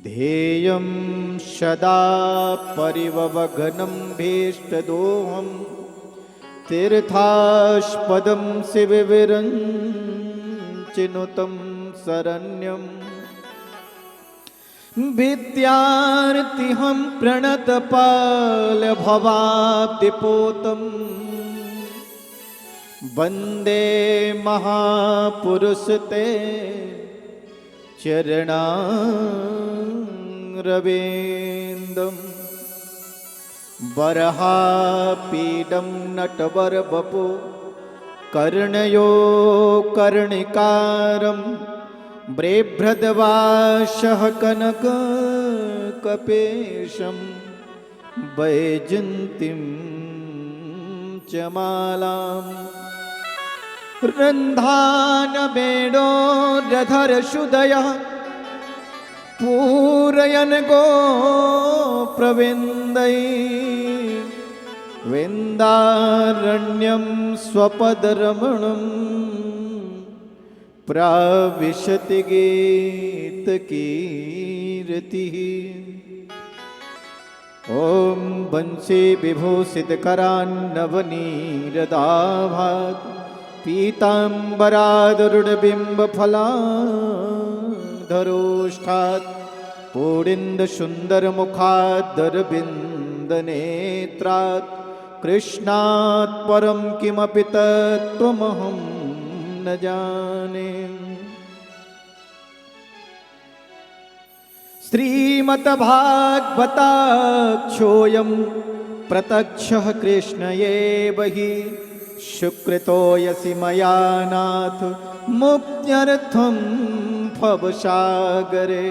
ध्येयं सदा परिववघनं भीष्टदोहं तीर्थास्पदं शिवविरञ्चिनुतं शरण्यं विद्यार्थिहं प्रणतपालभवाब्धिपोतं वन्दे महापुरुषते चरणारविन्दं वरहापीडं नटवरवपु कर्णयो कर्णिकारं ब्रेभ्रद्वासः कनककपेशं वैजन्तीं च मालाम् रन्धानवेणोरधरशुदयः पूरयन् गोप्रविन्दैः विन्दारण्यं स्वपदरमणं प्राविशति गीतकीर्तिः। ॐ वंशी विभूषितकरान्नवनीरदाभात् पीताम्बरादरुडबिम्बफलाधरोष्ठात् पूरिन्दसुन्दरमुखादरविन्दनेत्रात् कृष्णात् परं किमपि तत्त्वमहं न जाने। श्रीमद्भागवताक्षोऽयं प्रत्यक्षः कृष्ण एव हि सुकृतो यसि मया नाथ मुक्त्यर्थं भवसागरे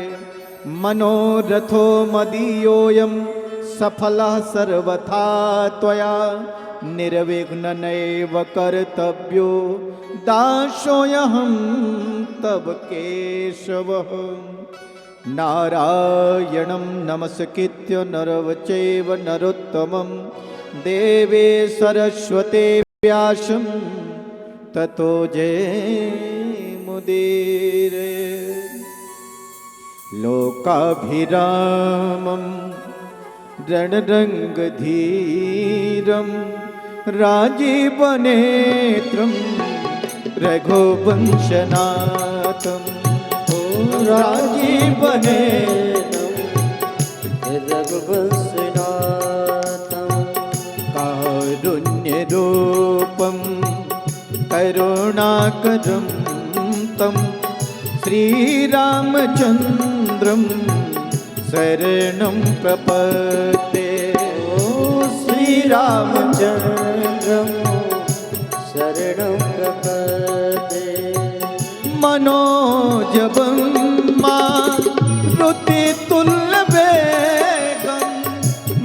मनोरथो मदीयोऽयं सफलः सर्वथा त्वया निर्विघ्ननैव कर्तव्यो दासोऽहं तव केशवः। नारायणं नमस्कृत्य नरं चैव नरोत्तमं देवी सरस्वती व्यासं ततो जयमुदीरये। लोकाभिरामं रणरङ्गधीरं राजीवनेत्रं रघुवंशनाथं राजीवनेत्रं रघुवंशनाथं कारुण्यरूपं करुणाकरं तं श्रीरामचन्द्रं शरणं प्रपद्ये। श्रीरामचन्द्रं शरणं प्रपद्ये। मनोजवं मारुतितुल्यवेगं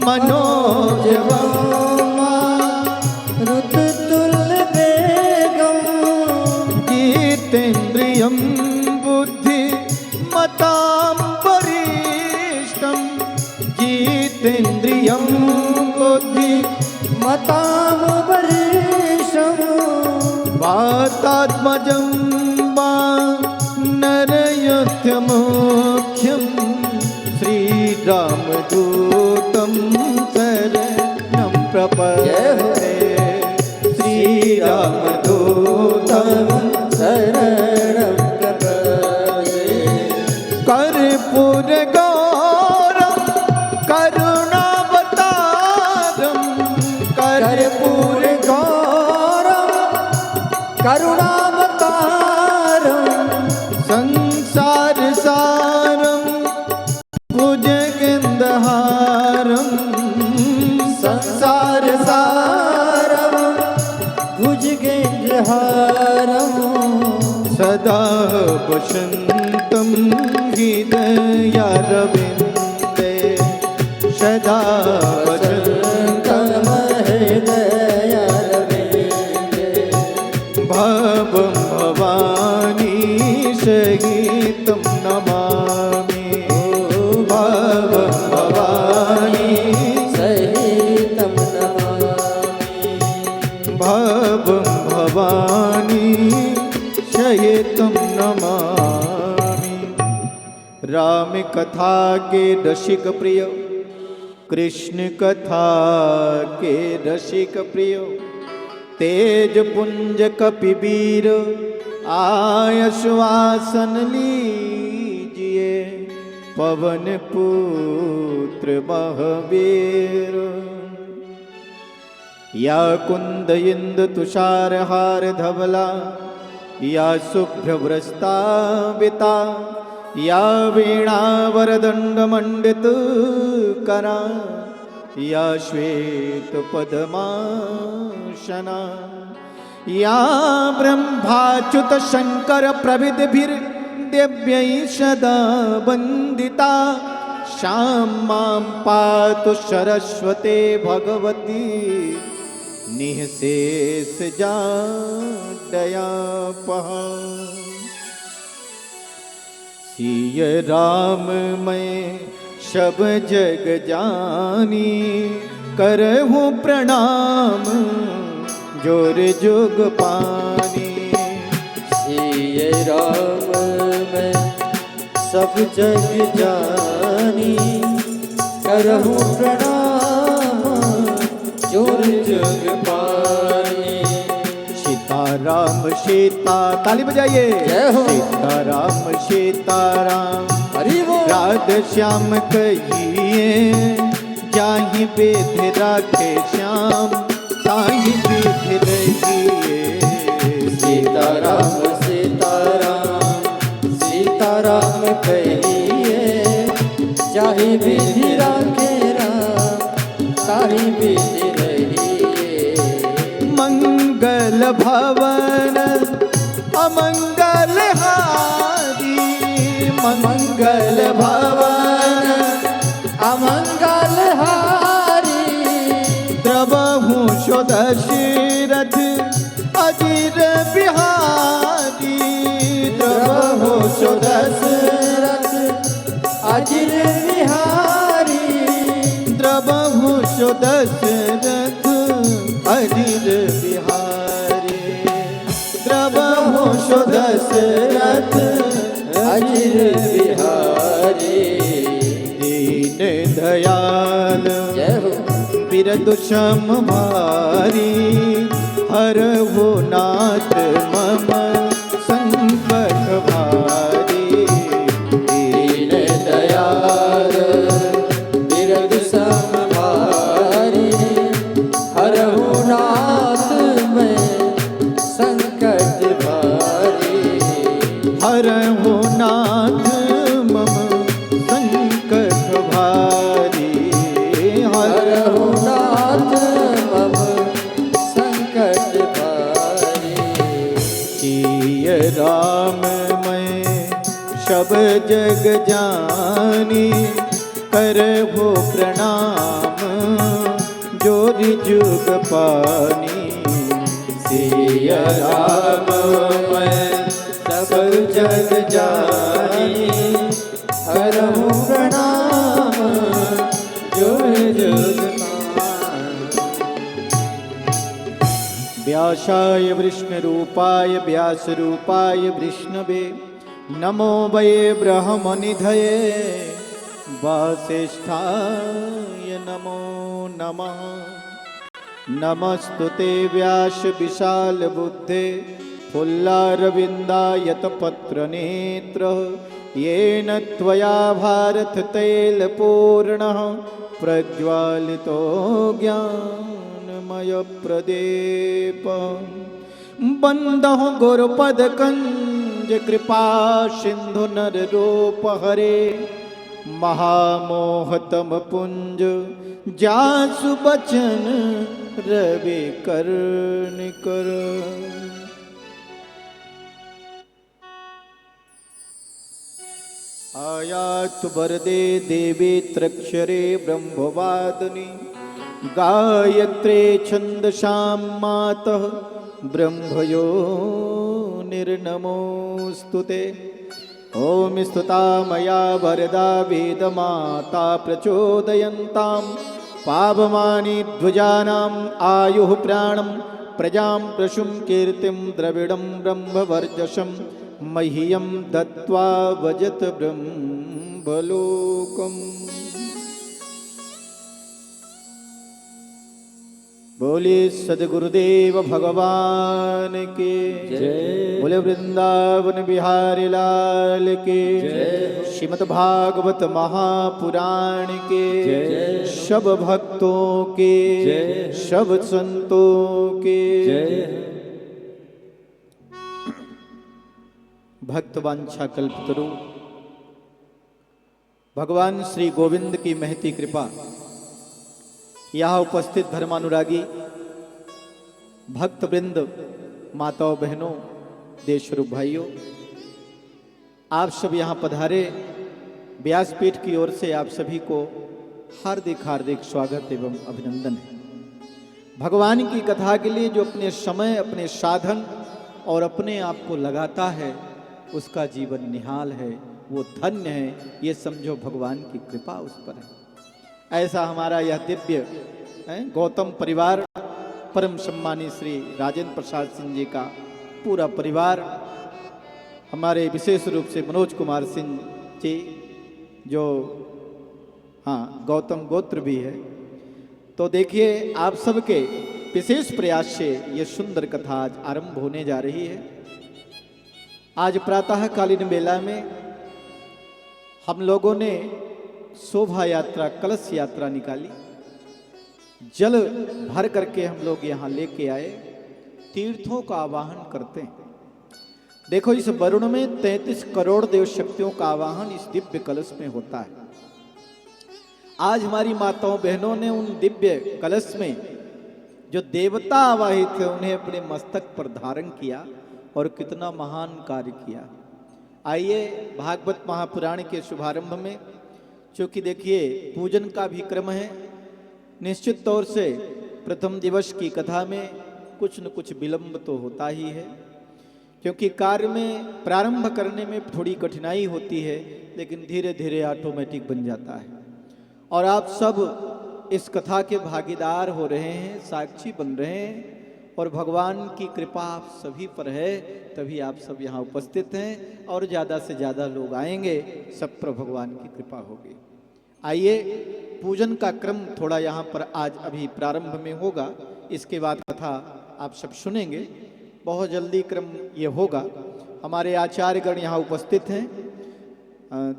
मनोजवं मारुतितुल्यवेगं जितेन्द्रियं बुद्धिमतां वरिष्ठं जितेन्द्रियं बुद्धिमतां वरिष्ठं वातात्मजं नरयत्यमुख्यं श्रीरामदूतं शरणं प्रपद्ये। श्रीरामदूतं शरणं प्रपद्ये। कर्पूरगौरं करुणावतारं कर्पूरगौरं करुणावतारं संसारसारं भुजगेन्द्रहारं संसारसारं भुजगेन्द्रहारं सदा वसन्तं हृदयारविन्दे सदा वसन्तं हृदयारविन्दे भवं भवानी सहितं नमामि भवं भवानी सहितं नमामि भवं भवानी सहितं नमामि। राम कथा के रसिक प्रिय, कृष्ण कथा के रसिक प्रिय, तेज पुंज कपिवीर आयश्वासन लीजिए, पवन पुत्र महावीर। या कुंद इंद तुषार हार धवला, या शुभ्रव्रस्ताविता, या वीणा वरदंड मंडित करा, या श्वेत पद्मासना, या ब्रह्माच्युत शंकर प्रविधिभिर दिव्यै सदा वंदिता, श्यामां पातु सरस्वती भगवती निःशेष दयापहा। सिय राम मैं सब जग जानी, करहूँ प्रणाम जोर जुग पानी। सिय राम मैं सब जग जानी, करहूँ प्रणाम जोर जुग पानी। सीताराम सीता, ताली बजाइए, सीताराम सीताराम, हरि बोल। राधे श्याम कहिए, जाहि बेध राखे श्याम, ताहि बेध रहिए। सीताराम सीताराम, सीताराम कहिए, जाहि विधि राखे राम, ताहि विधि रहिए। मंगल भवन अमंगल हारी, मंगल भवन अमंगल हारी, द्रवहु सो दशरथ अजीर बिहारी, द्रवहु सो दशरथ अजिर बिहारी, द्रवहु सो दशरथ अजीर बिहारी, द्रवहु सो दशरथ अजिर बिहारी। दीन दयाल जय हो। बिरदु सम भारी, हरहु नाथ मम संकट भारी। दीन दयाल बिरदु सम भारी, हरहु नाथ मैं संकट भारी। हरहु नाथ मम संकट भारी, हरहु नाथ मम संकट भारी। सिय राम मैं सब जग जानी, करहु प्रणाम जोरि जुग पानी। सिय राम मैं सब जग जानी, हरहु प्रणाम जोर जुग पानी। व्यासाय विष्णुरूपाय व्यासरूपाय विष्णवे, नमो वै ब्रह्मनिधये वासिष्ठाय नमो नमः। नमस्तुते व्यास विशाल बुद्धे, फुल्लारविन्दायतपत्रनेत्र, येन त्वया भारत तैलपूर्णः प्रज्वालितो ज्ञानमय प्रदीप। बन्धः गुरुपदकञ्ज कृपा सिन्धु नररूप हरे, महामोहतम पुंज जासु बचन रवि कर्णिकर। आयात वरदे देवी त्रक्षरे ब्रह्मवादिनी, गायत्रे छन्दसां मातः ब्रह्मयो निर्नमोस्तुते। ओम स्तुता मया वरदा वेदमाता प्रचोदयन्तां, पावमानि द्विजानाम् आयुः प्राणं प्रजां प्रशुं कीर्तिं द्रविडं ब्रह्मवर्चसं, मह्यं दत्त्वा वजत ब्रह्म ब्रह्मलोकम्। बोले सदगुरुदेव भगवान के जय। बोले वृंदावन बिहारी लाल के जय। श्रीमद् भागवत महापुराण के जय। सब भक्तों के जय। सब संतों के जय। भक्त वांछा कल्पतरु भगवान श्री गोविंद की महती कृपा, यहाँ उपस्थित धर्मानुरागी भक्त वृंद, माताओं बहनों, देशरूप भाइयों, आप सब यहाँ पधारे। व्यासपीठ की ओर से आप सभी को हार्दिक हार्दिक स्वागत एवं अभिनंदन है। भगवान की कथा के लिए जो अपने समय, अपने साधन और अपने आप को लगाता है, उसका जीवन निहाल है, वो धन्य है। ये समझो भगवान की कृपा उस पर है। ऐसा हमारा यह दिव्य गौतम परिवार, परम सम्मानी श्री राजेंद्र प्रसाद सिंह जी का पूरा परिवार, हमारे विशेष रूप से मनोज कुमार सिंह जी जो गौतम गोत्र भी है। तो देखिए आप सबके विशेष प्रयास से ये सुंदर कथा आज आरंभ होने जा रही है। आज प्रातःकालीन बेला में हम लोगों ने शोभा यात्रा, कलश यात्रा निकाली, जल भर करके हम लोग यहाँ लेके आए, तीर्थों का आवाहन करते हैं। देखो इस वरुण में 33 करोड़ देव शक्तियों का आवाहन इस दिव्य कलश में होता है। आज हमारी माताओं बहनों ने उन दिव्य कलश में जो देवता आवाहित थे उन्हें अपने मस्तक पर धारण किया और कितना महान कार्य किया। आइए भागवत महापुराण के शुभारंभ में, क्योंकि देखिए पूजन का भी क्रम है, निश्चित तौर से प्रथम दिवस की कथा में कुछ न कुछ विलंब तो होता ही है, क्योंकि कार्य में प्रारंभ करने में थोड़ी कठिनाई होती है, लेकिन धीरे धीरे ऑटोमेटिक बन जाता है। और आप सब इस कथा के भागीदार हो रहे हैं, साक्षी बन रहे हैं, और भगवान की कृपा आप सभी पर है, तभी आप सब यहाँ उपस्थित हैं और ज़्यादा से ज़्यादा लोग आएंगे, सब पर भगवान की कृपा होगी। आइए पूजन का क्रम थोड़ा यहाँ पर आज अभी प्रारंभ में होगा, इसके बाद कथा आप सब सुनेंगे। बहुत जल्दी क्रम ये होगा। हमारे आचार्यगण यहाँ उपस्थित हैं,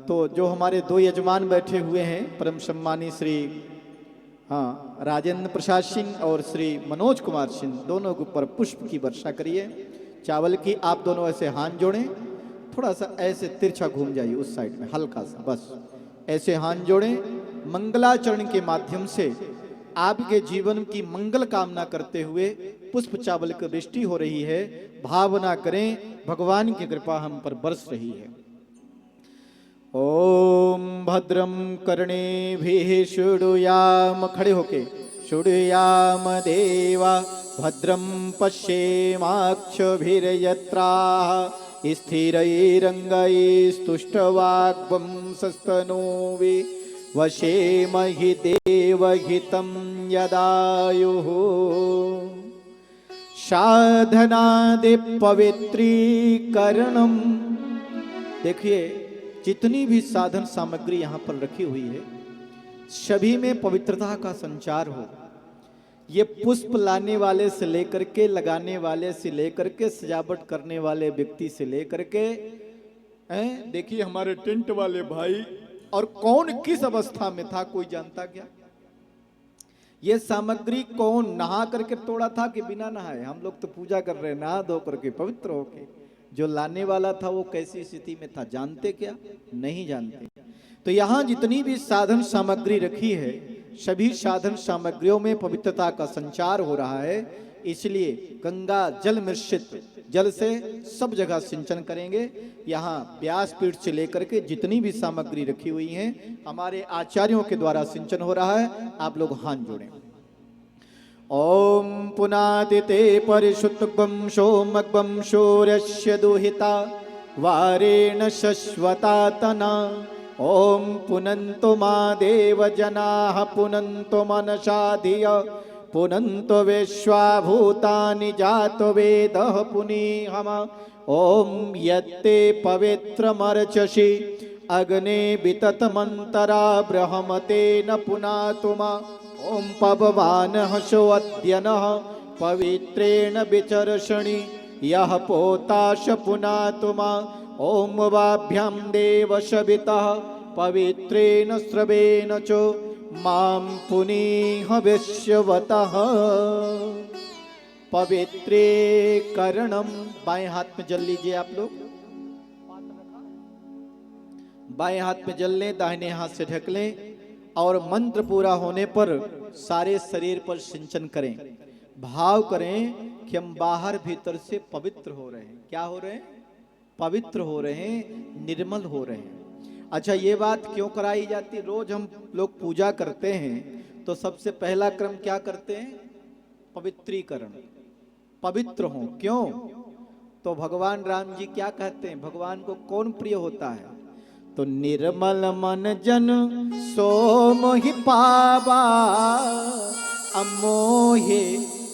तो जो हमारे दो यजमान बैठे हुए हैं, परम सम्मानी श्री राजेंद्र प्रसाद सिंह और श्री मनोज कुमार सिंह, दोनों के ऊपर पुष्प की वर्षा करिए। चावल की आप दोनों ऐसे हाथ जोड़ें, थोड़ा सा ऐसे तिरछा घूम जाइए उस साइड में, हल्का सा, बस ऐसे हाथ जोड़ें। मंगलाचरण के माध्यम से आपके जीवन की मंगल कामना करते हुए पुष्प चावल की वृष्टि हो रही है। भावना करें भगवान की कृपा हम पर बरस रही है। ओम भद्रम कर्णेभिः शृणुयाम, खड़े होके शृणुयाम देवा, भद्रम पश्येमाक्षभिर्यत्राः स्थिरैरङ्गैस्तुष्टवाग्वंसस्तनूभिः वशेमहि देवहितं यदायुः। साधनादि पवित्रीकरणम, देखिए जितनी भी साधन सामग्री यहाँ पर रखी हुई है, सभी में पवित्रता का संचार हो। ये पुष्प लाने वाले से लेकर के, लगाने वाले से लेकर के, सजावट करने वाले व्यक्ति से लेकर के, देखिए हमारे टेंट वाले भाई, और कौन किस अवस्था में था कोई जानता क्या? ये सामग्री कौन नहा करके तोड़ा था कि बिना नहाए? हम लोग तो पूजा कर रहे हैं नहा धो करके, पवित्र होके। जो लाने वाला था वो कैसी स्थिति में था जानते क्या? नहीं जानते। तो यहाँ जितनी भी साधन सामग्री रखी है, सभी साधन सामग्रियों में पवित्रता का संचार हो रहा है। इसलिए गंगा जल मिश्रित जल से सब जगह सिंचन करेंगे। यहाँ व्यासपीठ से लेकर के जितनी भी सामग्री रखी हुई है, हमारे आचार्यों के द्वारा सिंचन हो रहा है। आप लोग हाथ जोड़ें। ओम पुनादिते परिशुद्धं सोमग्वं सूर्यस्य दुहिता वारेण शश्वता तना। ओम पुनन्तु मा देव जनाः पुनन्तु मनसा धिया पुनन्तु विश्वा भूतानि जातो वेदः पुनीहम। ओम यत्ते पवित्रमर्चसि अग्ने विततमन्तरा बृहमते न पुनातुमा ओम पवमान हसोऽद्यनः पवित्रेण विचर्षणि यः पोताश पुनातुमा ओम वाभ्यां देव सवितः पवित्रेण स्रवेण च मां पुनीह विश्वतः पवित्रे करणम। बाएं हाथ में जल लीजिए आप लोग, बाएं हाथ में जल लें, दाहिने हाथ से ढक लें और मंत्र पूरा होने पर सारे शरीर पर सिंचन करें। भाव करें कि हम बाहर भीतर से पवित्र हो रहे हैं। क्या हो रहे हैं? पवित्र हो रहे हैं, निर्मल हो रहे हैं। अच्छा, ये बात क्यों कराई जाती? रोज हम लोग पूजा करते हैं तो सबसे पहला क्रम क्या करते हैं? पवित्रीकरण, पवित्र हो। क्यों? तो भगवान राम जी क्या कहते हैं? भगवान को कौन प्रिय होता है? तो निर्मल मन जन सो मोहि पावा, अमोहे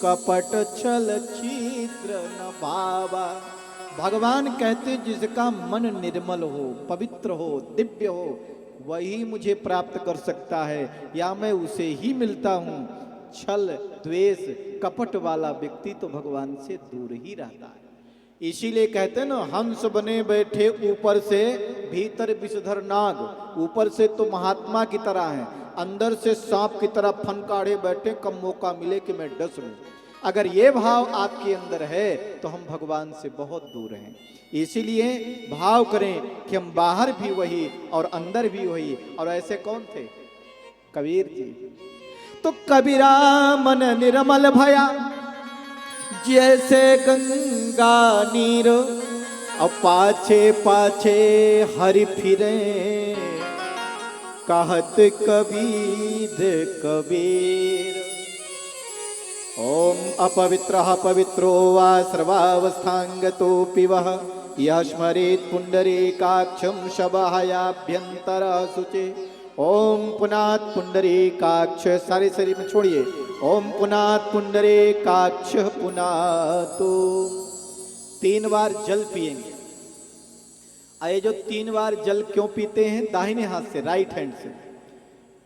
कपट छल छिद्र न भावा। भगवान कहते जिसका मन निर्मल हो, पवित्र हो, दिव्य हो, वही मुझे प्राप्त कर सकता है या मैं उसे ही मिलता हूँ। छल, द्वेष, कपट वाला व्यक्ति तो भगवान से दूर ही रहता है। इसीलिए कहते हैं ना, हंस बने बैठे ऊपर से भीतर विषधर नाग। ऊपर से तो महात्मा की तरह है, अंदर से सांप की तरह फनकाड़े बैठे, कम मौका मिले कि मैं डस लूं। अगर ये भाव आपके अंदर है तो हम भगवान से बहुत दूर हैं। इसीलिए भाव करें कि हम बाहर भी वही और अंदर भी वही। और ऐसे कौन थे? कबीर जी। तो कबीरा मन निर्मल भया, जैसे गंगा नीर, और पाछे पाछे हरि फिरे, कहत कबीर कबीर। ओम अपवित्रः पवित्रो वा सर्वावस्थांगतोऽपि वः, यः स्मरेत् पुंडरीकाक्षं शबहयाभ्यन्तरः शुचे। ओम पुनात पुंडरीकाक्ष, सारे शरीर में छोड़िए। ओम पुनात पुंडरीकाक्ष पुनातो। 3 बार जल पिएंगे। आए जो 3 बार जल क्यों पीते हैं? दाहिने हाथ से, राइट हैंड से।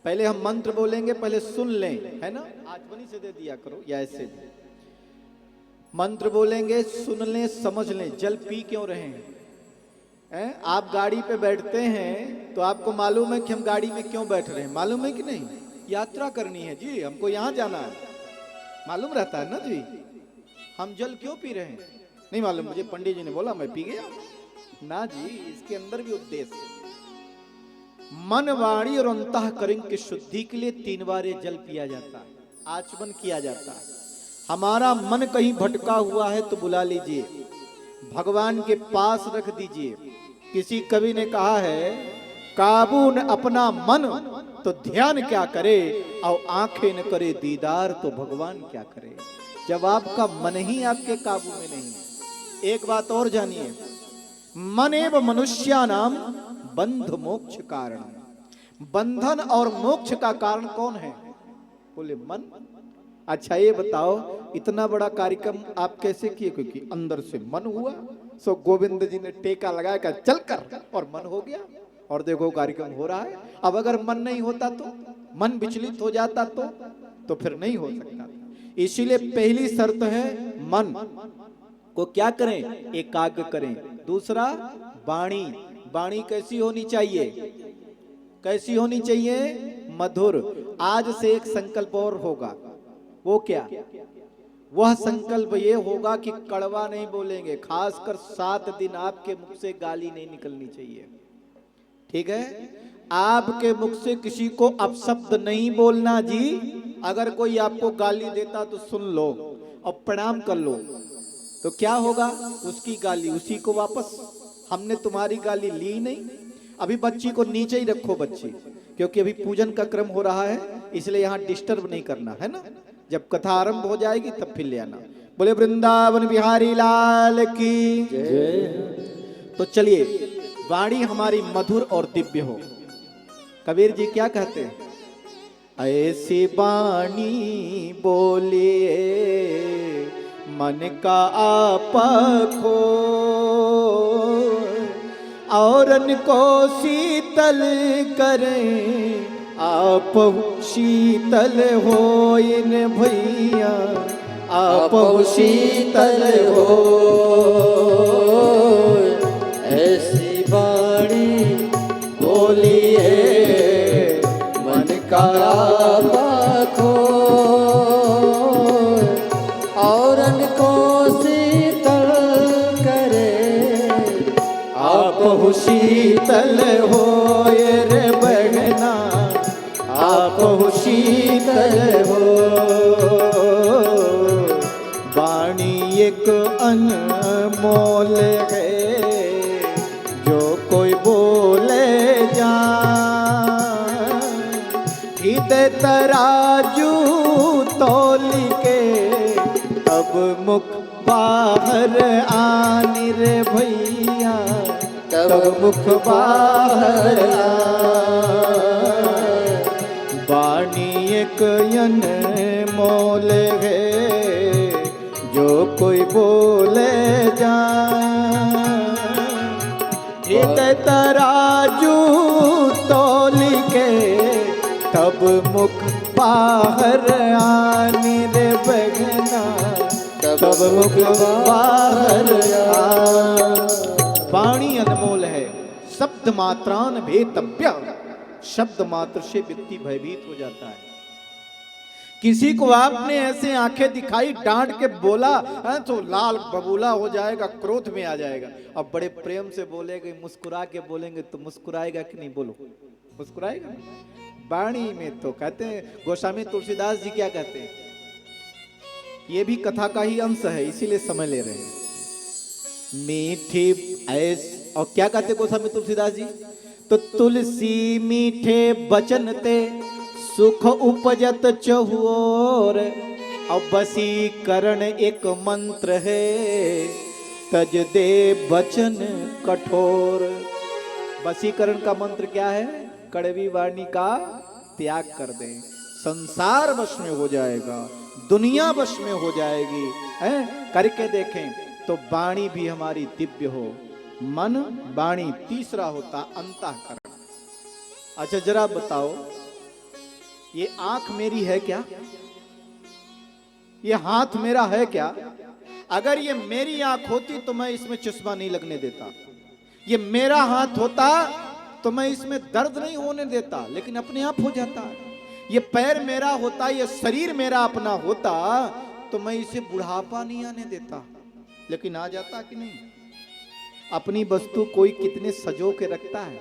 पहले हम मंत्र बोलेंगे, पहले सुन लें, है ना? आजमनी से दे दिया करो या ऐसे भी। मंत्र बोलेंगे, सुन लें, समझ लें। जल पी क्यों रहे हैं? आप गाड़ी पे बैठते हैं तो आपको मालूम है कि हम गाड़ी में क्यों बैठ रहे हैं? मालूम है कि नहीं? यात्रा करनी है जी, हमको यहाँ जाना है, मालूम रहता है ना जी। हम जल क्यों पी रहे हैं? नहीं मालूम मुझे, पंडित जी ने बोला मैं पी गया ना जी। इसके अंदर भी उद्देश्य है। मन, वाणी और अंतःकरण की शुद्धि के लिए 3 बार ये जल पिया जाता है, आचमन किया जाता है। हमारा मन कहीं भटका हुआ है तो बुला लीजिए, भगवान के पास रख दीजिए। किसी कवि ने कहा है, काबू न अपना मन तो ध्यान क्या करे, और आंखें न करे दीदार तो भगवान क्या करे। जब आपका मन ही आपके काबू में नहीं है। एक बात और जानिए, मन एव मनुष्यानाम बंध मोक्ष कारण। बंधन और मोक्ष का कारण कौन है? बोले मन। अच्छा ये बताओ, इतना बड़ा कार्यक्रम आप कैसे किए? क्योंकि अंदर से मन हुआ। सो गोविंद जी ने टेका लगाया, कहा चल कर, और मन हो गया। और देखो कार्यक्रम हो रहा है। अब अगर मन नहीं होता तो, मन विचलित हो जाता तो फिर नहीं हो सकता। इसीलिए पहली शर्त है मन को क्या करें? एकाग्र करें। दूसरा वाणी। वाणी कैसी होनी चाहिए? कैसी होनी चाहिए? मधुर। आज से एक संकल्प और होगा। वो क्या? वह संकल्प ये होगा कि कड़वा नहीं बोलेंगे। खासकर 7 दिन आपके मुख से गाली नहीं निकलनी चाहिए। ठीक है? आपके मुख से किसी को अपशब्द नहीं बोलना जी। अगर कोई आपको गाली देता तो सुन लो और प्रणाम कर लो। तो क्या होगा? उसकी गाली उसी को वापस। हमने तुम्हारी गाली ली नहीं। अभी बच्ची को नीचे ही रखो, बच्ची, क्योंकि अभी पूजन का क्रम हो रहा है, इसलिए यहाँ डिस्टर्ब नहीं करना है ना। जब कथा आरंभ हो जाएगी तब फिर ले आना। बोले वृंदावन बिहारी लाल की जय। तो चलिए, वाणी हमारी मधुर और दिव्य हो। कबीर जी क्या कहते हैं? ऐसी वाणी बोलिए मन का आप खो, औरन को शीतल करें, आप शीतल हो इन भैया, आप शीतल हो। ऐसी वाणी बोलिए मन का पाखो, औरन को शीतल करे, आप शीतल हो रे बहना, आप शीतल हो। वाणी एक अनमोल है, जो कोई बोले जान, हृदय तराजू तोल के, तब मुख बाहर आनी रे भैया, तब मुख बाहर आ। वाणी एक अनमोल है, जो कोई बोले जान, हृदय तराजू तोल के, तब मुख बाहर आनी रे बगना, तब मुख बाहर आ। वाणी अनमोल है, शब्द मात्रान भेतव्य, शब्द मात्र से व्यक्ति भयभीत हो जाता है। किसी को आपने ऐसे आंखें दिखाई, डांट के बोला तो लाल बबूला हो जाएगा, क्रोध में आ जाएगा। अब बड़े प्रेम से बोलेंगे, मुस्कुरा के बोलेंगे तो मुस्कुराएगा कि नहीं? बोलो, मुस्कुराएगा? वाणी में तो कहते हैं, गोस्वामी तुलसीदास जी क्या कहते हैं, ये भी कथा का ही अंश है, इसीलिए समझ ले रहे हैं। मीठी ऐस, और क्या कहते गोस्वामी तुलसीदास जी, तो तुलसी मीठे बचन ते, सुख उपजत चहुओर, और वशीकरण एक मंत्र है, तज दे वचन कठोर। वशीकरण का मंत्र क्या है? कड़वी वाणी का त्याग कर दें, संसार वश में हो जाएगा, दुनिया वश में हो जाएगी। हैं? करके देखें तो वाणी भी हमारी दिव्य हो। मन, वाणी, तीसरा होता अंतःकरण। अच्छा जरा बताओ, ये आंख मेरी है क्या? ये हाथ मेरा है क्या? अगर ये मेरी आंख होती तो मैं इसमें चश्मा नहीं लगने देता। ये मेरा हाथ होता तो मैं इसमें दर्द नहीं होने देता, लेकिन अपने आप हो जाता। ये पैर मेरा होता, ये शरीर मेरा अपना होता तो मैं इसे बुढ़ापा नहीं आने देता, लेकिन आ जाता कि नहीं? अपनी वस्तु कोई कितने सजो के रखता है,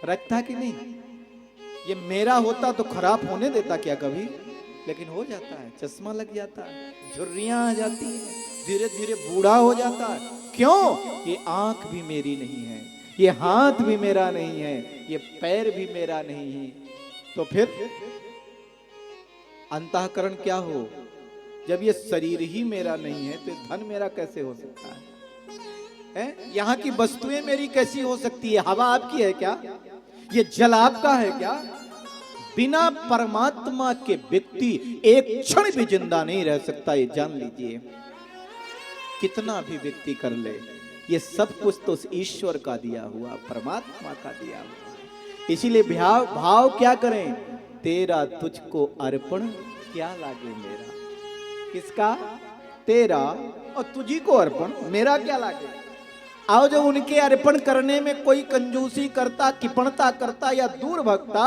रखता कि नहीं? ये मेरा होता तो खराब होने देता क्या कभी? लेकिन हो जाता है, चश्मा लग जाता है, झुर्रियां आ जाती है, धीरे धीरे बूढ़ा हो जाता है। क्यों? ये आंख भी मेरी नहीं है, ये हाथ भी मेरा नहीं है, ये पैर भी मेरा नहीं है। तो फिर अंतःकरण क्या हो? जब ये शरीर ही मेरा नहीं है तो धन मेरा कैसे हो सकता है? यहाँ की वस्तुएं मेरी कैसी हो सकती है? हवा आपकी है क्या? ये जल आपका है क्या? बिना परमात्मा के व्यक्ति एक क्षण भी जिंदा नहीं रह सकता, ये जान लीजिए। कितना भी व्यक्ति कर ले, ये सब कुछ तो ईश्वर का दिया हुआ, परमात्मा का दिया हुआ। इसीलिए भाव क्या करें? तेरा तुझको अर्पण क्या लागे मेरा। किसका? तेरा और तुझी को अर्पण, मेरा क्या लागे। आओ जो उनके अर्पण करने में कोई कंजूसी करता, किपणता करता या दूर भगता,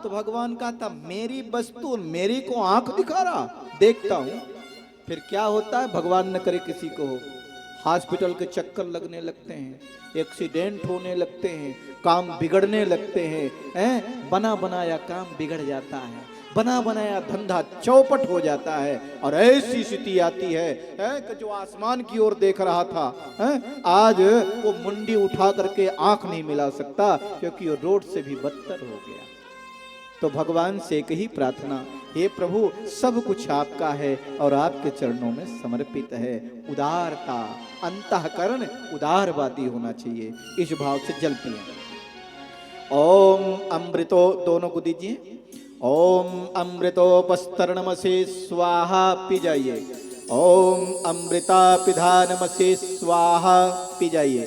तो भगवान कहता मेरी वस्तु मेरी को आंख दिखा रहा, देखता हूं। फिर क्या होता है? भगवान न करे किसी को हॉस्पिटल के चक्कर लगने लगते हैं, एक्सीडेंट होने लगते हैं, काम बिगड़ने लगते हैं, बना बनाया काम बिगड़ जाता है, बना बनाया धंधा चौपट हो जाता है। और ऐसी स्थिति आती है कि जो आसमान की ओर देख रहा था, आज वो मुंडी उठा करके आंख नहीं मिला सकता, क्योंकि वो रोड से भी बदतर हो गया। तो भगवान से एक ही प्रार्थना, हे प्रभु सब कुछ आपका है और आपके चरणों में समर्पित है। उदारता, अंतःकरण उदारवादी होना चाहिए। इस भाव से जल पिए। ओम अमृतो, दोनों को दीजिए। ओम अमृतोपस्तरणमसे स्वाहा, पी जाइए। ओम अमृता पिधानमसे स्वाहा, पी जाइए।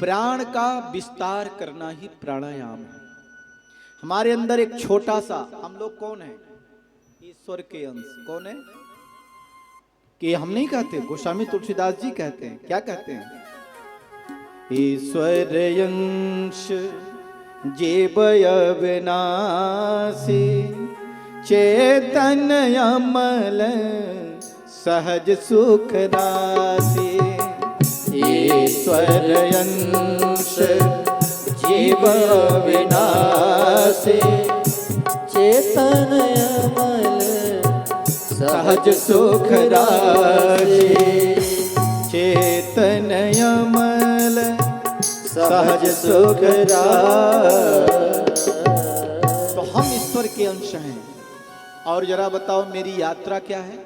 प्राण का विस्तार करना ही प्राणायाम है। हमारे अंदर एक छोटा सा, हम लोग कौन है? ईश्वर के अंश। कौन है? कि हम नहीं कहते, गोस्वामी तुलसीदास जी कहते हैं। क्या कहते हैं? ईश्वर अंश जीवय विनाशी, चेतन अमल सहज सुख राशि। ईश्वर अंश जीव विनाशी, चेतन अमल सहज सुख राशि। चेतन अमल सहज सुख राशि। तो हम ईश्वर के अंश हैं। और जरा बताओ मेरी यात्रा क्या है?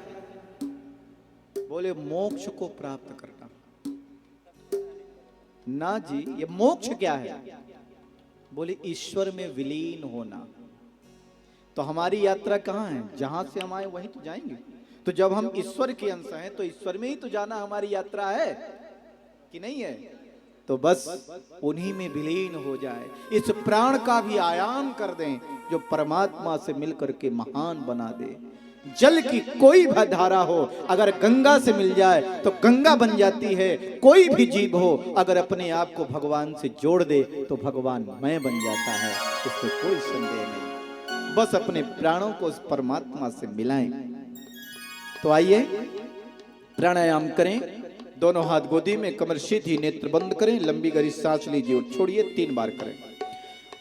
बोले मोक्ष को प्राप्त करना। ना जी, ये मोक्ष क्या है? बोले ईश्वर में विलीन होना। तो हमारी यात्रा कहाँ है? जहां से हम आए वहीं तो जाएंगे। तो जब हम ईश्वर के अंश हैं तो ईश्वर में ही तो जाना हमारी यात्रा है, कि नहीं है? तो बस उन्हीं में विलीन हो जाए। इस प्राण का भी आयाम कर दें जो परमात्मा से मिलकर के महान बना दे। जल की कोई भी धारा हो, अगर गंगा से मिल जाए तो गंगा बन जाती है। कोई भी जीव हो, अगर अपने आप को भगवान से जोड़ दे तो भगवान मैं बन जाता है। इसमें कोई संदेह नहीं। बस अपने प्राणों को उस परमात्मा से मिलाएं। तो आइए प्राणायाम करें। दोनों हाथ गोदी में, कमर सीधी, नेत्र बंद करें, लंबी गहरी सांस लीजिए और छोड़िए। 3 बार करें।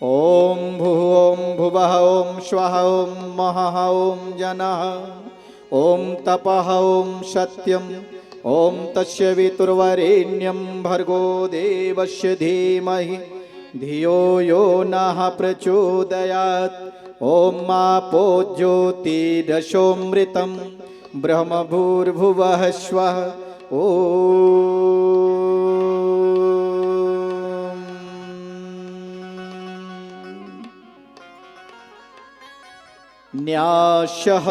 ओम भूम भुवः ओम स्वः ओम महः ओम जनः ओम तपः ओम सत्यम ओम तस्य वितुर्वरेण्यं भर्गो देवस्य धीमहि धियो यो नः प्रचोदयात्। ओम आपो ज्योतिरसोमृतं ब्रह्म भूर्भुवः स्वः। न्यासः।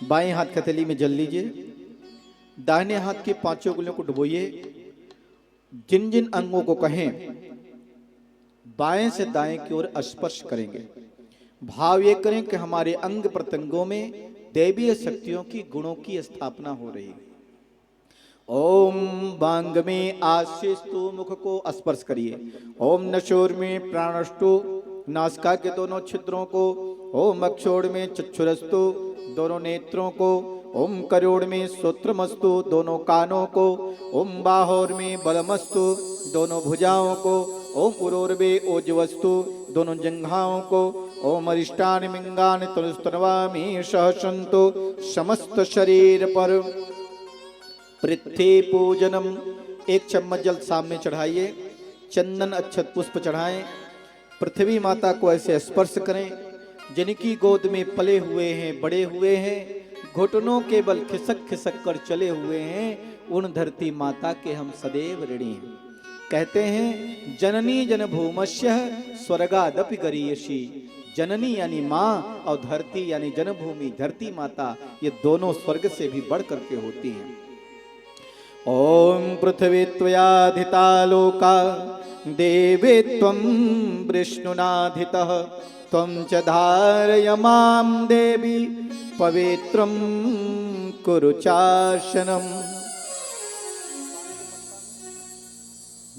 बाएं हाथ हथेली में जल लीजिए। दाहिने हाथ के 5 उंगलियों को डुबोइए। जिन जिन अंगों को कहें बाएं से दाएं की ओर स्पर्श करेंगे। भाव ये करें कि हमारे अंग प्रत्यंगों में दैवीय शक्तियों की गुणों की स्थापना हो रही है। ओम बांग में आशीस्तु, मुख को स्पर्श करिए। ओम नशोर में प्राणस्तु, नासिका के दोनों छिद्रों को। ओम अक्षोड़ में चक्षुरस्तु, दोनों नेत्रों को। ओम करोड़ में श्रोत्रमस्तु, दोनों कानों को। ओम बाहोर में बलमस्तु, दोनों भुजाओं को। ओम उरोर्वे ओजवस्तु, दोनों जंघाओं को। ओम अरिष्टान मिंगान तनुस्तनवामि सहसंतु, समस्त शरीर पर। पृथ्वी पूजनम, 1 चम्मच जल सामने चढ़ाइए। चंदन अक्षत पुष्प चढ़ाएं। पृथ्वी माता को ऐसे स्पर्श करें जिनकी गोद में पले हुए हैं, बड़े हुए हैं, घुटनों के बल खिसक खिसक कर चले हुए हैं। उन धरती माता के हम सदैव ऋणी हैं। कहते हैं जननी जनभूमस्य स्वर्गादपि गरीयसी। जननी यानी माँ और धरती यानी जन्मभूमि, धरती माता, ये दोनों स्वर्ग से भी बढ़ करके होती हैं। ओम पृथ्वी त्वयाधिता लोका देवे त्वं विष्णुनाधितः त्वं च धारय मां देवी पवित्रं कुरु चाशनम।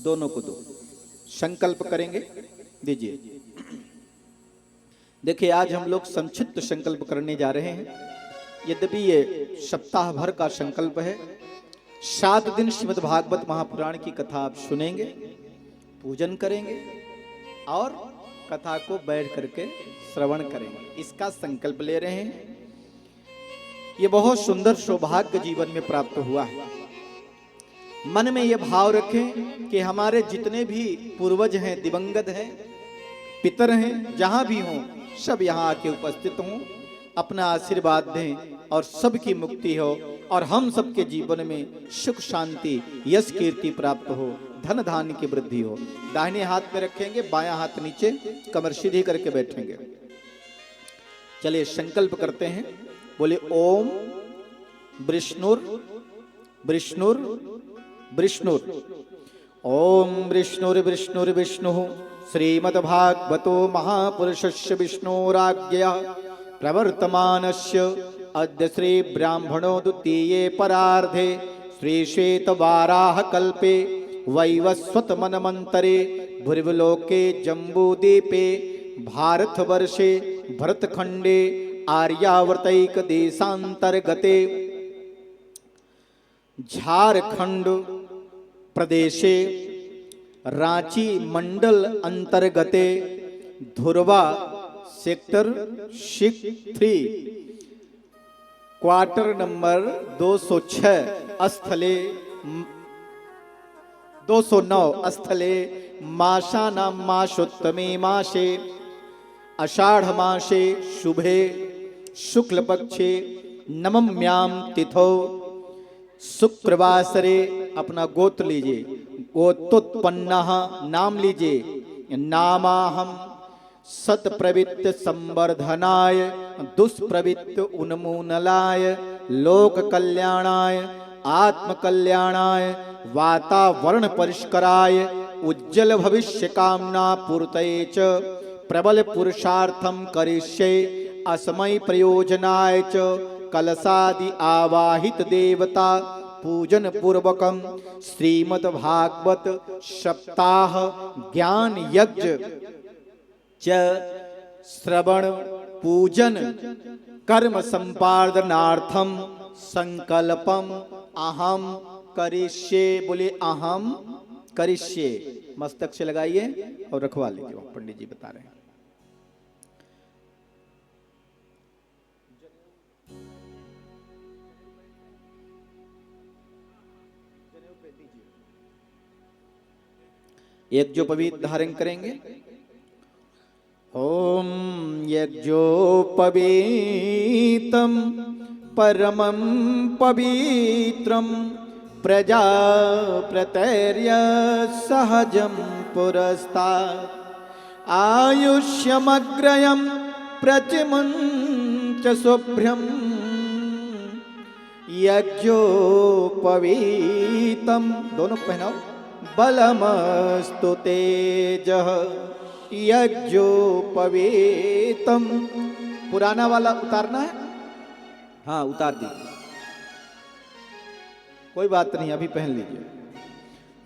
दोनों को दो, संकल्प करेंगे। दीजिए। देखिए आज हम लोग संक्षिप्त संकल्प करने जा रहे हैं। यद्यपि ये सप्ताह भर का संकल्प है। 7 दिन श्रीमद् भागवत महापुराण की कथा आप सुनेंगे, पूजन करेंगे और कथा को बैठ करके श्रवण करेंगे। इसका संकल्प ले रहे हैं। ये बहुत सुंदर सौभाग्य जीवन में प्राप्त हुआ है। मन में ये भाव रखें कि हमारे जितने भी पूर्वज हैं, दिवंगत हैं, पितर हैं, जहां भी हों, सब यहाँ आके उपस्थित हों, अपना आशीर्वाद दें और सबकी मुक्ति हो और हम सबके जीवन में सुख शांति यश कीर्ति प्राप्त हो, धन धान्य की वृद्धि हो। दाहिने हाथ में रखेंगे, बायां हाथ नीचे, कमर सीधी करके बैठेंगे। चलिए संकल्प करते हैं। बोले ओम विष्णुर विष्णुर विष्णुर। ओम विष्णुर्विष्णुर्विष्णु श्रीमद्भागवतो महापुरुषस्य विष्णोराज्ञया प्रवर्तमानस्य अद्य श्री ब्राह्मणो द्वितीये परार्धे श्री श्वेतवाराह कल्पे वैवस्वत मनमंतरे भूर्वलोके जम्बूद्वीपे भारतवर्षे भरतखंडे आर्यावर्तैक देशांतर्गते झारखंड प्रदेशे रांची मंडल अंतर्गते धुरवा सेक्टर 6 क्वार्टर नंबर 206 स्थले 209 स्थले मासानां मासोत्तमे मासे आषाढ़ मासे शुभे शुक्ल पक्षे नवम्यां तिथौ शुक्रवासरे अपना गोत्र लीजिए, गोत्रोत्पन्नः नाम लीजिए। नामाहम सत्प्रवृत्त संवर्धनाय दुष्प्रवृत्त उन्मूलनाय लोक कल्याणाय आत्म कल्याणाय वातावरण परिष्कराय उज्जवल भविष्य कामना पूर्तये च प्रबल पुरुषार्थम करिष्ये अस्मै प्रयोजनाय च कलशादि आवाहित देवता पूजन पूर्वकम श्रीमद् भागवत सप्ताह ज्ञान यज्ञ च श्रवण पूजन कर्म संपादनार्थम संकल्पम अहम करिष्ये। बोले अहम करिष्ये, मस्तक से लगाइए और रखवा लीजिए। पंडित जी बता रहे हैं। यज्ञोपवीत धारण करेंगे। ओम यज्ञोपवीतम परमं पवित्रम प्रजाप्रतैर्य सहजं पुरस्तात् आयुष्यमग्रयं प्रतिमं च शुभ्रं यज्ञोपवीतं दोनों पहनाओ बलमस्तु तेजः यज्ञोपवीतम। पुराना वाला उतारना है, हाँ उतार दीजिए, कोई बात नहीं, अभी पहन लीजिए।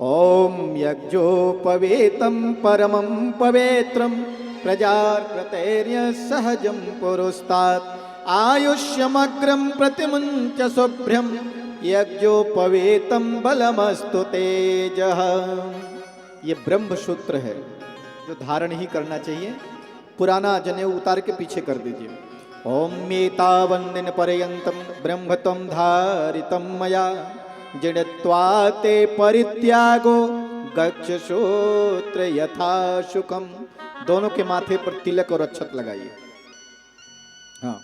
ओम यज्ञोपवीतम परमं पवित्रम प्रजाप्रतैर्य सहजं पुरस्तात् आयुष्यमग्रं प्रतिमं च शुभ्रं यज्ञोपवीतम बलमस्तु तेजः। ये ब्रह्म सूत्र है जो धारण ही करना चाहिए। पुराना जनेऊ उतार के पीछे कर दीजिए। ओम एतावन्दिन पर्यन्तं ब्रह्मत्वं धारितं मया जिणत्वा ते परित्यागो गच्छ सूत्र यथा शुकम। दोनों के माथे पर तिलक और अक्षत लगाइए। हाँ।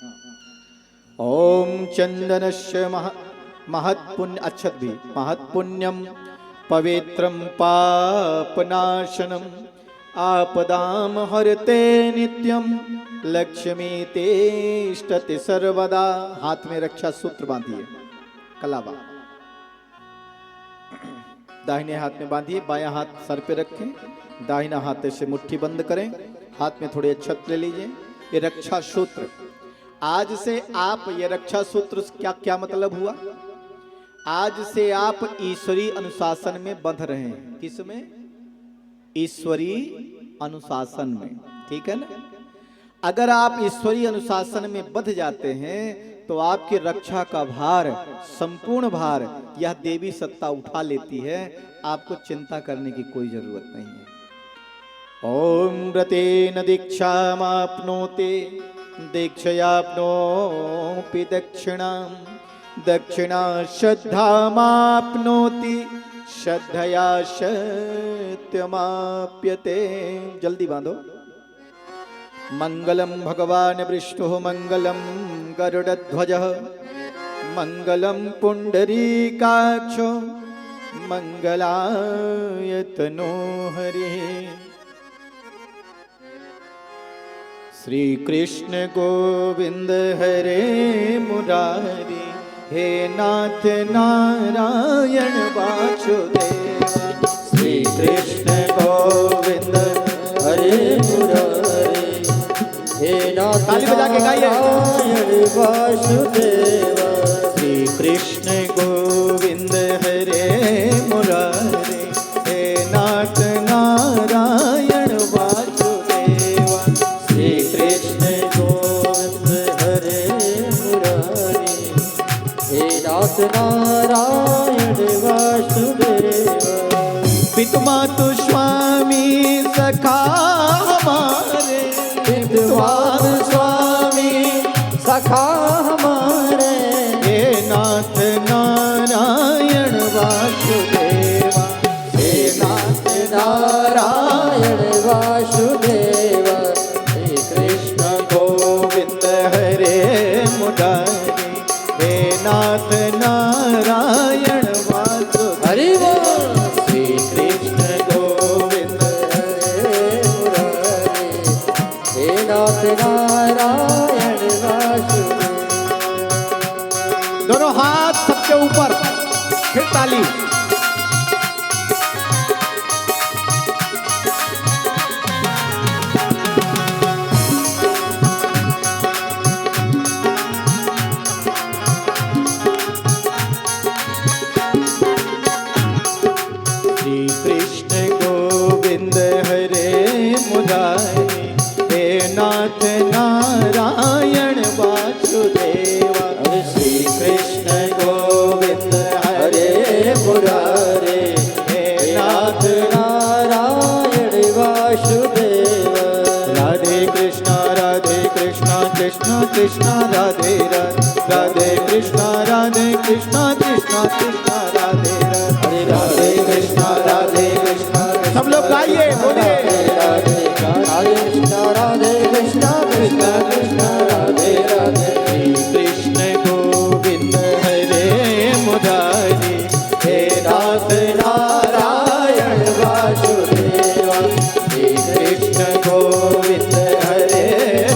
ओम चंदनस्य महत्पुण्य, अक्षत भी महत्पुण्यम पवित्रम पापनाशनम आपदाम हरते नित्यम लक्ष्मी तिष्ठति सर्वदा। हाथ में रक्षा सूत्र बांधिए, कलावा दाहिने हाथ में बांधिए, बायां हाथ सर पे रखें, दाहिना हाथ से मुट्ठी बंद करें, हाथ में थोड़ी अक्षत ले लीजिए। ये रक्षा सूत्र, आज से आप ये रक्षा सूत्र क्या क्या मतलब हुआ? आज से आप ईश्वरीय अनुशासन में बंध रहे हैं। किसमें? ईश्वरीय अनुशासन में, ठीक है ना। अगर आप ईश्वरीय अनुशासन में बंध जाते हैं तो आपकी रक्षा का भार, संपूर्ण भार यह देवी सत्ता उठा लेती है। आपको चिंता करने की कोई जरूरत नहीं है। ओम व्रतेन दीक्षामाप्नोति दीक्षयाप्नोपि दक्षिणां दक्षिणा श्रद्धामाप्नोति श्रद्धया सत्यमाप्यते। जल्दी बांधो। मंगलम भगवान विष्णु मंगलम गरुड़ध्वजः मंगलम पुंडरीकाक्षो मंगलाय तनो हरिः। श्री कृष्ण गोविंद हरे मुरारी हे नाथ नारायण वासुदेवा। श्री कृष्ण गोविंद हरे मुरारी, हे नाथ ताली बजा के गाइए। नारायण वासुदेव, श्री कृष्ण गोविंद हरे मुरारे, हे नाथ नारायण वासुदेवा। श्री कृष्ण गोविंद हरे मुरारी, हे नाथ नारायण वासुदेव। पितु मातु स्वामी सखा हमारे, विद्वान स्वामी सखा हमारे, हे नाथ नारायण वासुदेवा। हे नाथ नारायण वासुदेव। श्री कृष्ण गोविंद हरे मुरारी, हे नाथ नारायण वासुदेवा। हरि बोल। श्री कृष्ण गोविंद हरे मुरारी, हे नाथ नारायण वासुदेव। दोनों हाथ सबके ऊपर, फिर ताली। श्री कृष्ण गोविंद हरे मुरारी, हे नाथ नारायण वासुदेवा। श्री कृष्ण गोविंद हरे मुरारे, हे नाथ नारायण वासुदेव। राधे कृष्णा कृष्णा कृष्णा राधे राधे, राधे कृष्णा कृष्णा कृष्णा राधे राधे। हरे राधे कृष्णा सब लोग गाइए, बोलिए। राधे कृष्णा कृष्णा कृष्णा राधे राधे। श्री कृष्ण गोविंद हरे मुरारी, हे नाथ नारायण वासुदेवा। श्री कृष्ण गोविंद हरे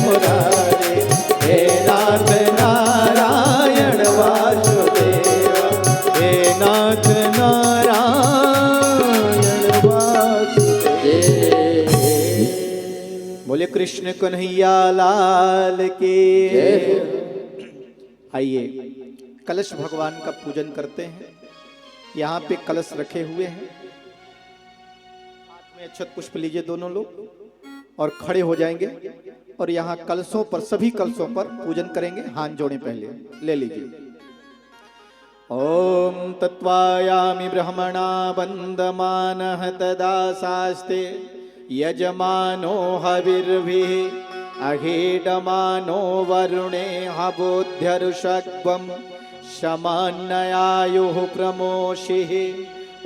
मुरारी, हे नाथ नारायण वासुदेवा। हे नाथ नारायण वासुदेवा। बोले कृष्ण कन्हैया लाल की। आइए कलश भगवान का पूजन करते हैं। यहाँ पे कलश रखे हुए हैं, हाथ में अक्षत पुष्प लीजिए दोनों लोग और खड़े हो जाएंगे और यहाँ कलशों पर, सभी कलशों पर पूजन करेंगे। हाथ जोड़े, पहले ले लीजिए। ओम तत्वायामि ब्रह्मणा वन्दमानः तदा शास्ते, यजमानो हविर्भिः अहेडमानो वरुणे हबोध्यरुषग्वं, शमान्नयायुः प्रमोषिः।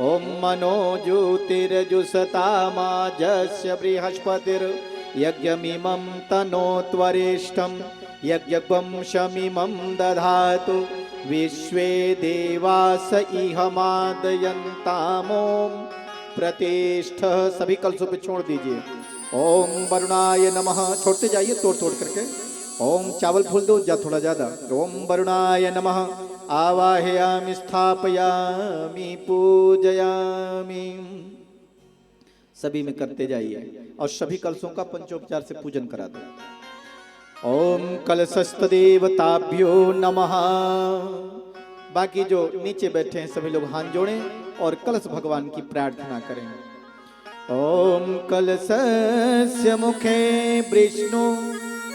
ओम मनो ज्योतिर्जुषतामाजस्य बृहस्पतिर्यज्ञमिमं तनोत्वरिष्ठं, यज्ञं शमिमं दधातु विश्वे देवास इहमादयन्तामोम प्रतिष्ठ। सभी कलशों पे छोड़ दीजिए। ओम वरुणाय नमः, छोड़ते जाइए तोड़ तोड़ करके। ओम चावल फूल दो जा थोड़ा ज्यादा। ओम वरुणाय नमः, आवाहयामि स्थापयामि पूजयामि। सभी में करते जाइए और सभी कलशों का पंचोपचार से पूजन करा दो। ओम कलशस्थ देवताभ्यो नमः। बाकी जो नीचे बैठे हैं सभी लोग हाथ जोड़ें और कलश भगवान की प्रार्थना करें। ओम कलशस्य मुखे विष्णु,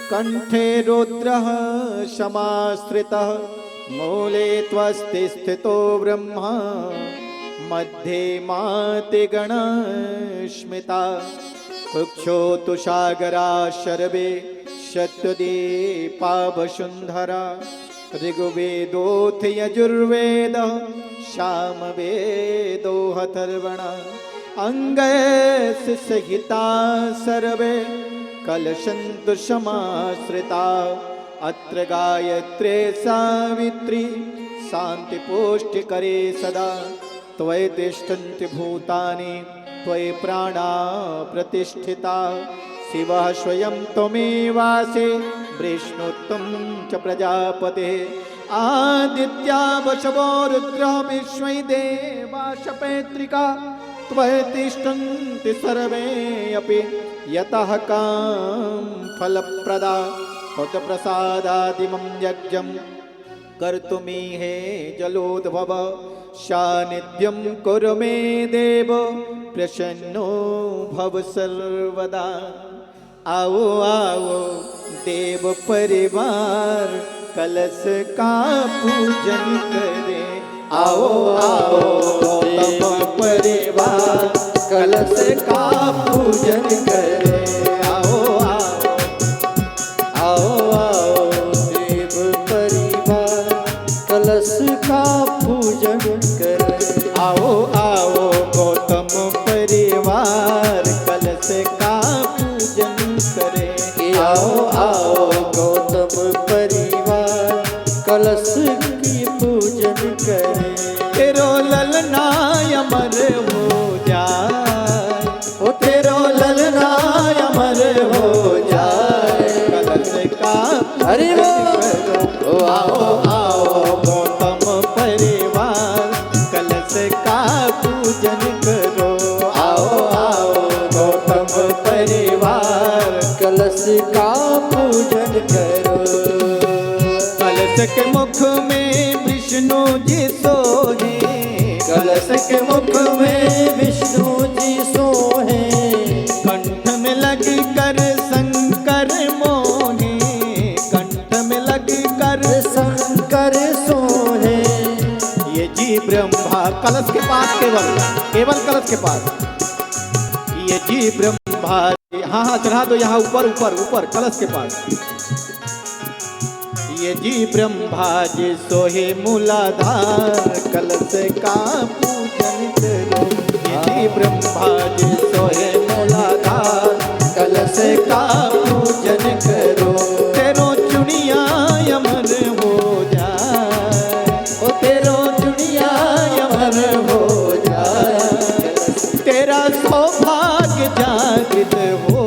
कंठे रुद्रः समाश्रितः, मूले त्वस्ति स्थितो ब्रह्मा, मध्ये माति गणस्मिता, कुक्षो तुषागरा शर्वे शतदीपा वसुंधरा, ऋग्वेदोऽथ यजुर्वेदः सामवेदो अथर्वणः, अंगैः सहिता सर्वे कलशन्तु समाश्रिता, अत्र गायत्रे सावित्री शांति पुष्टिकरे सदा, त्वयि तिष्ठन्ति भूतानि त्वयि प्राणा प्रतिष्ठिता, शिवः स्वयं त्वमेवासि विष्णुत्वं च प्रजापते, आदित्या वशवो रुद्रः विश्वै देवा शपैत्रिका, त्वतिष्ठन्ति सर्वे अपि यतः काम फलप्रदा प्रसादादिमं यज्ञं कर्तुमीहे जलोद्भव सानिध्यं कुरु मे देव प्रसन्नो भव सर्वदा। आओ आओ देव परिवार कलश का पूजन करे। आओ आओ गौतम परिवार कलश का पूजन करे। आओ आओ आओ आओ देव परिवार कलश का पूजन करे। आओ आओ गौतम परिवार कलश का पूजन करे। आओ आओ गौतम परिवार कलश की पूजन करे। तेरो ललना अमर हो जाए, ओ तेरो ललना अमर हो जाए, कलश का हरि पूजन बोल। करो। आओ आओ गौतम परिवार कलश का पूजन करो। आओ आओ गौतम परिवार कलश का पूजन करो। कलश के मुख में विष्णु जी सोहे। कलश के मुख में विष्णु जी सोहे। कंठ में लग कर शंकर मोहे। कंठ में लग कर शंकर सोहे। ये जी ब्रह्मा कलश के पास केवल केवल कलश के पास ये जी ब्रह्मा। हाँ हाँ चढ़ा दो यहाँ ऊपर ऊपर ऊपर कलश के पास। ये जी ब्रह्मा जी सोहे मूलाधार कलश का पूजन करो। ये जी ब्रह्मा जी सोहे मूलाधार कलश का पूजन करो। तेरो चुनिया अमर हो जाए, ओ तेरो चुनिया अमर हो जाए, तेरा सौभाग्य जागृत हो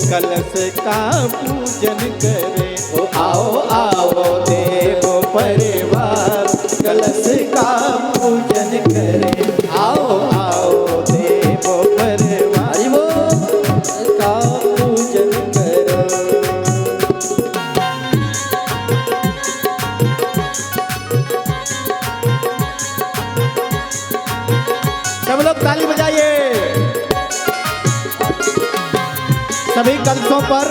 कलश का पूजन करे। ओ आओ आओ देव परिवार कलश का पूजन करे। आओ आओ देव परिवार हरि बोल का पूजन करो। सब लोग ताली बजाइए। सभी कलशों पर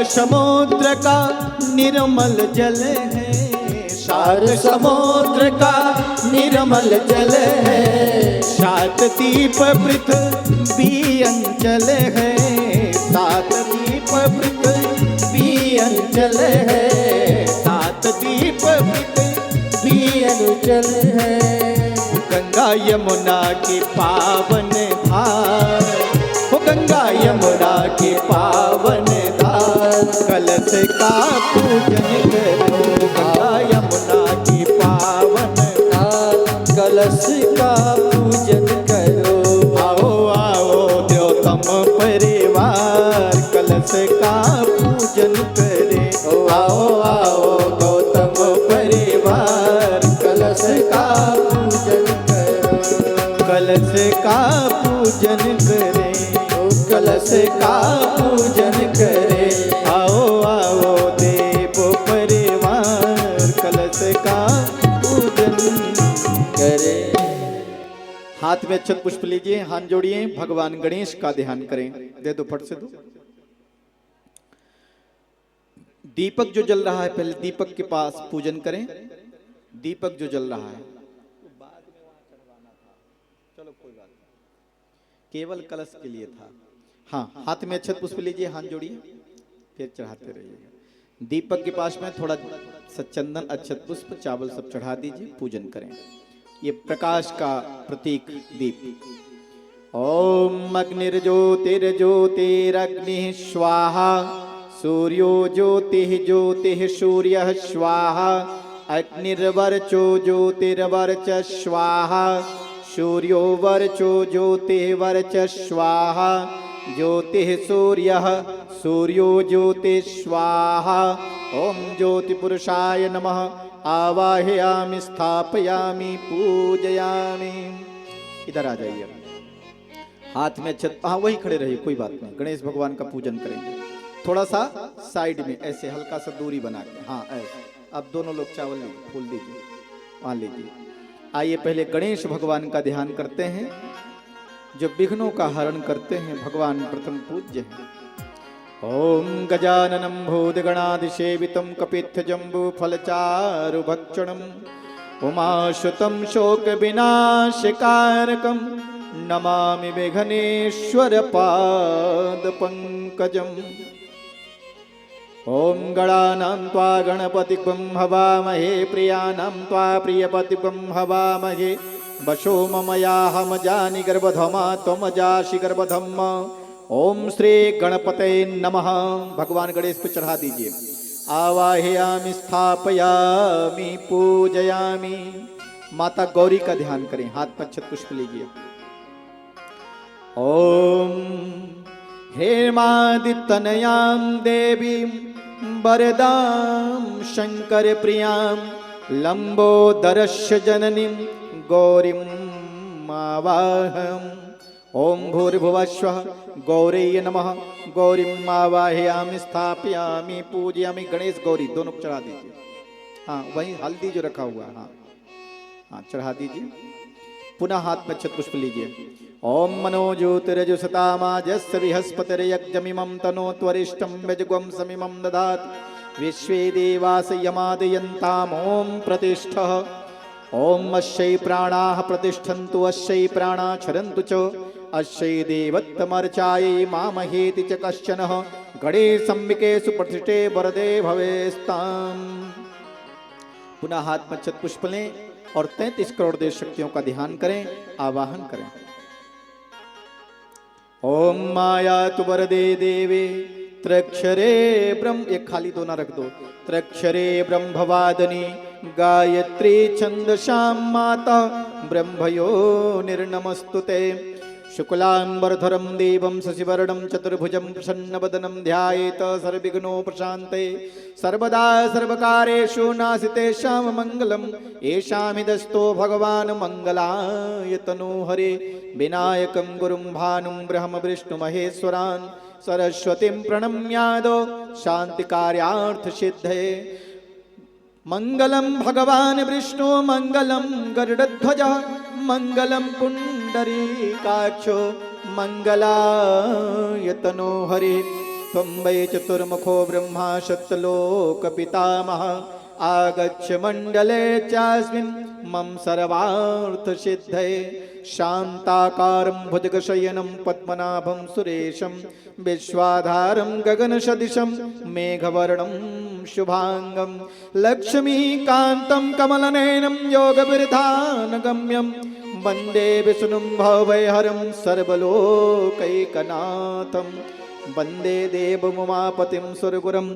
समुद्र का निर्मल जल है। शाद समुद्र का निर्मल जल है। सात दीप पृथ्वी अंचल है। सात दीप पृथ्वी अंचल है। सात दीप पृथ्वी अंचल है। गंगा यमुना की पावन धार। हो गंगा यमुना की पावन धार कलश का पूजन करो। गंगा यमुना की पावन धार कलश का पूजन करो। आओ आओ द्योतम परिवार कलश का पूजन करे। आओ आओ गौतम परिवार कलश का पूजन करो। कलश का पूजन करे। कलश का पूजन करे। आओ आओ देव परिवार कलश का पूजन करे। हाथ में अक्षत पुष्प लीजिए, हाथ जोड़िए, भगवान गणेश का ध्यान करें। दे दो फट से दो। दीपक जो जल रहा है पहले दीपक के पास पूजन करें। दीपक जो जल रहा है चलो कोई बात नहीं, केवल कलश के लिए था। हाँ, हाथ में अक्षत पुष्प लीजिए, हाथ जोड़िए, फिर चढ़ाते रहिएगा। दीपक के पास में थोड़ा सच्चंदन अक्षत पुष्प चावल सब चढ़ा दीजिए, पूजन करें। ये प्रकाश का प्रतीक दीप। ओम अग्निर्ज्योतिर्ज्योतिरग्निः स्वाहा, सूर्यो ज्योतिः ज्योतिः सूर्यः स्वाहा, अग्निर्वर्चो ज्योतिर्वर्च स्वाहा सूर्यो वर्चो ज्योतिर्वर्च स्वाहा ज्योतिः सूर्यः सूर्यो ज्योतिः स्वाहा। ओम ज्योतिपुरुषाय नमः। आवाहयामि स्थापयामि पूजयामि। इधर आ जाइए, हाथ में छत, हाँ वही खड़े रहिए, कोई बात नहीं। गणेश भगवान का पूजन करेंगे, थोड़ा सा साइड में ऐसे हल्का सा दूरी बना के, हाँ ऐसे। अब दोनों लोग चावल फूल दीजिए, वहां लीजिए। आइए पहले गणेश भगवान का ध्यान करते हैं, जो विघ्नों का हरण करते हैं। भगवान प्रथम पूज्य हैं। ओम गजाननं भूतगणादिसेवितं कपित्थजम्बूफलचारुभक्षणं उमाशुतं शोकविनाशकारकं नमामि विघ्नेश्वरपादपङ्कजम्। ओम गणानां त्वा गणपतिं हवामहे प्रियाणां त्वा प्रियपतिं हवामहे वशो ममयाहमजानि गर्भधमा त्वमजासि गर्भधम्मा। ओम श्री गणपते नमः। भगवान गणेश को चढ़ा दीजिए। आवाहयामि स्थापयामि पूजयामि। माता गौरी का ध्यान करें, हाथ पर अक्षत पुष्प लीजिए। ओम हेमादितनयां देवीं वरदां शंकर प्रियां लंबोदरस्य जननीं गौरीं आवाहयामि। ओम भूर्भुवस्वः गौरैये नमः। गौरीं आवाहयामि स्थापयामि पूजयामि। गणेश गौरी दोनों को चढ़ा दीजिए। हाँ वही हल्दी जो रखा हुआ है, हाँ हाँ चढ़ा दीजिए। पुनः हाथ में अक्षत पुष्प लीजिए। ओम मनो ज्योतिरजुसतामाजस्य विहस्पतिर्यज्ञमिमं तनोत्वरिष्ठं यज्ञं समिमं दधात् विश्वे देवास यमादयन्ताम्। ओम प्रतिष्ठः। ओम अस्यै प्राणाः प्रतिष्ठन्तु अस्यै प्राणा क्षरन्तु च अस्यै देवत्तमर्चायै मामहेति च कश्चनः गणेशम्बिके सुप्रतिष्ठे वरदे भवेस्ताम्। पुनः हाथ में अक्षत पुष्प लें और 33 करोड़ देव शक्तियों का ध्यान करें, आवाहन करें। ओम माया तु वरदे देवे त्र्यक्षरे ब्रह्म, एक खाली दोना रख दो। त्र्यक्षरे ब्रह्मवादिनी गायत्री छंदसां माता ब्रह्मयो निर्नमस्तुते। शुक्लांबरधरं देवं शशिवर्णं चतुर्भुजं प्रसन्नवदनं ध्यायेत सर्वविघ्नोपशान्ते। सर्वदा सर्वकारेषु नास्तेषां मङ्गलम्। येषामिदस्तो भगवान् मङ्गलाय तनोहरे। विनायकं गुरुं भानुं ब्रह्म विष्णुमहेश्वरान् सरस्वतीं प्रणम्यादो शान्तिकार्यार्थसिद्धये। मंगलम भगवान विष्णु मंगलम गरुडध्वजः मंगलम पुंडरीकाक्षो मंगलाय तनोहरि। त्वं वै चतुर्मुखो ब्रह्मा सत्यलोकपितामहः। आगच्छ मंडले चास्मिन् मम सर्वार्थसिद्धये। शान्ताकारं भुजगशयनं पद्मनाभं सुरेशं विश्वाधारं गगनसदृशं मेघवर्णं शुभांगं लक्ष्मीकान्तं कमलनयनं योगविरधानगम्यं वन्दे विष्णुं भवभयहरं सर्वलोकैकनाथं। वन्दे देवमुमापतिं सुरगुरुं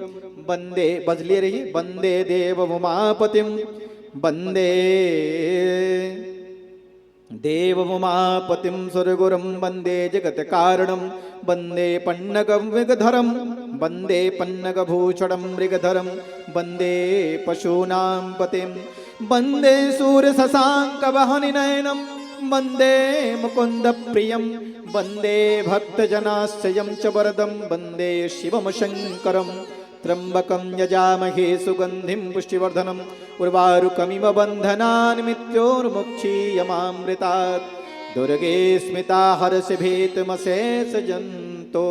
वन्दे, बजलिए रहिए, वन्दे देवमुमापतिं वन्दे देवमुमापतिं सुरगुरुं वन्दे जगत्कारणं वन्दे पन्नगं मृगधरं वन्दे पन्नगभूषणं मृगधरं वन्दे पशूनां पतिं वन्दे सूर्यशशाङ्कवहनिनयनं वन्दे मुकुन्दप्रियं वन्दे भक्तजनाश्रयं च वरदं वन्दे शिवं शङ्करं। त्र्यम्बकं यजामहे सुगन्धिं पुष्टिवर्धनम् उर्वारुकमिव बन्धनान् मृत्योर्मुक्षीयमामृतात्। दुर्गे स्मिता हरसि भीतमशेषजन्तो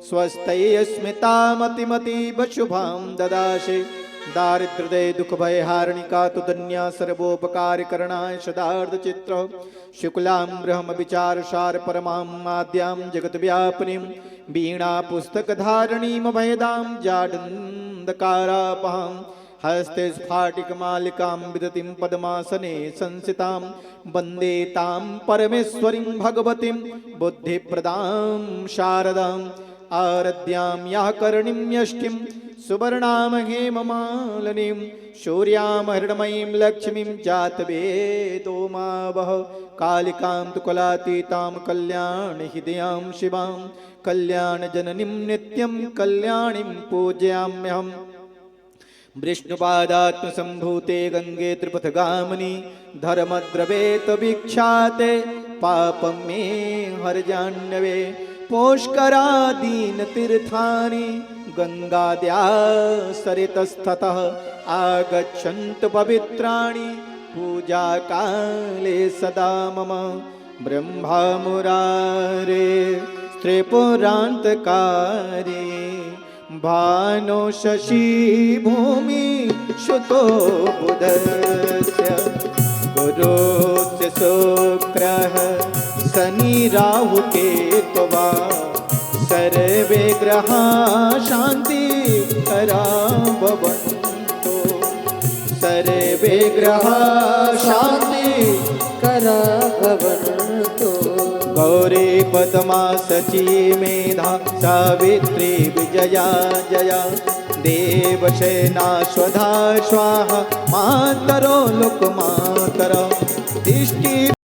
स्वस्ति स्मितामतिमतीव शुभां ददासि। दारिद्र्यदे दुःखभयहारिणिका तु धन्या सर्वोपकारकरणाय सदार्धचित्र। शुक्लां ब्रह्म विचारसार परमां आद्यां जगद्व्यापिनीं वीणा पुस्तकधारिणीं भयदां जाडन्धकारापहां। हस्ते स्फाटिकमालिकां विदतिं पद्मासने संसितां वन्दे तां परमेश्वरीं भगवतीं बुद्धिप्रदां शारदाम्। आरद्यां या करणीं यष्टिं सुवर्णां हेममालिनीं शौर्यां हृण्मयीं लक्ष्मीं जातवेदो मा वह कालिकां तु कलातीतां कल्याणहृदयां शिवां कल्याणजननीं नित्यं कल्याणीं पूजयाम्यहम् विष्णुपादात्मसम्भूते गंगे त्रिपथगामिनी धर्मद्रवेत विख्याते पापं मे हरजान्यवे पुष्करादीनतीर्थानि गंगाद्या सरितस्ततः आगच्छन्तु पवित्राणि पूजाकाले सदा मम ब्रह्ममुरारे त्रिपुरान्तकारे भानो शशि भूमि सुतो बुधस्य गुरुस्य शुक्रः शनि राहु केतवा सर्वे ग्रहा शांति करा भवन्तु सर्वे ग्रहा शांति करा भवन्तु। गौरी पद्मा सची मेधा सावित्री विजया जया देवसेना स्वधा स्वाहा मातरो लोकमातरो दृष्टि